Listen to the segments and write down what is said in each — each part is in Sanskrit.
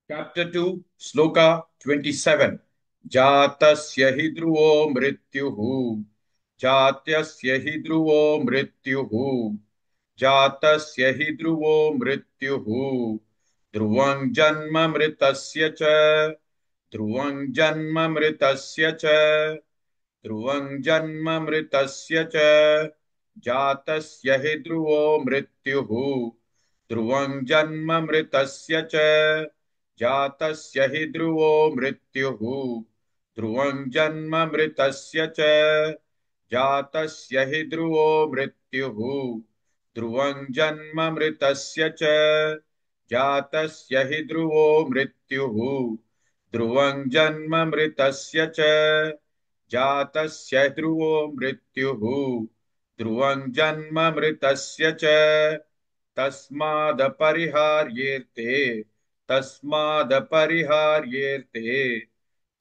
Chapter 2, Sloka 27. Jatasya hi dhruvo mrityuhu. Jatyasya hi dhruvo mrityuhu. Jatasya hi dhruvo mrityuhu. Dhruvang janma mritasya cha. Dhruvang janma mritasya cha. Dhruvang janma mritasya cha. Jatasya hi dhruvo mrityuhu. Dhruvang janma mritasya cha. जातस्य हि ध्रुवो मृत्युः ध्रुवं जन्म मृतस्य च जातस्य हि ध्रुवो मृत्युः ध्रुवं जन्म मृतस्य च जातस्य हि ध्रुवो मृत्युः ध्रुवं जन्म मृतस्य च जातस्य ध्रुवो मृत्युः ध्रुवं जन्म मृतस्य च तस्मादपरिहार्येते तस्मादपरिहार्येते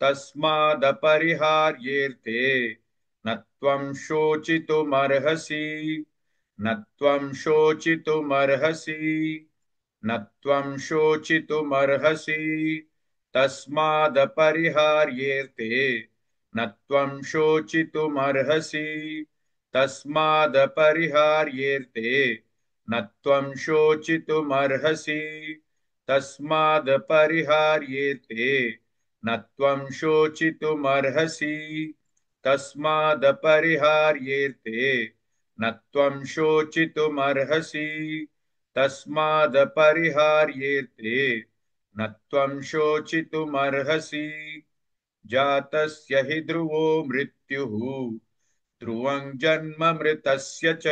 तस्मादपरिहार्येते न त्वं शोचितुमर्हसि न त्वं शोचितुमर्हसि न त्वं शोचितुमर्हसि तस्मादपरिहार्येते न त्वं शोचितुमर्हसि तस्मादपरिहार्येते न त्वं शोचितुमर्हसि तस्मादपरिहार्येते न त्वं शोचितुमर्हसि तस्मादपरिहार्येते न त्वं शोचितुमर्हसि तस्मादपरिहार्येते न त्वं शोचितुमर्हसि जातस्य हि ध्रुवो मृत्युः ध्रुवं जन्म मृतस्य च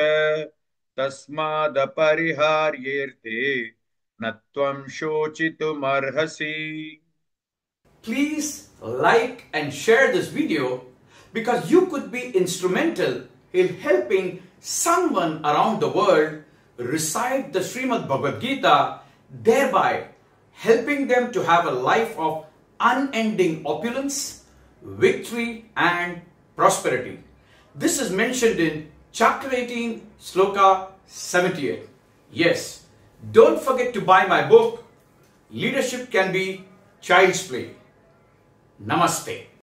तस्मादपरिहार्येते न त्वं शोचितुमर्हसि. Please like and share this video because you could be instrumental in helping someone around the world recite the Srimad Bhagavad Gita, thereby helping them to have a life of unending opulence, victory and prosperity. This is mentioned in chapter 18, Sloka 78. Yes, don't forget to buy my book, Leadership Can Be Child's Play. Namaste.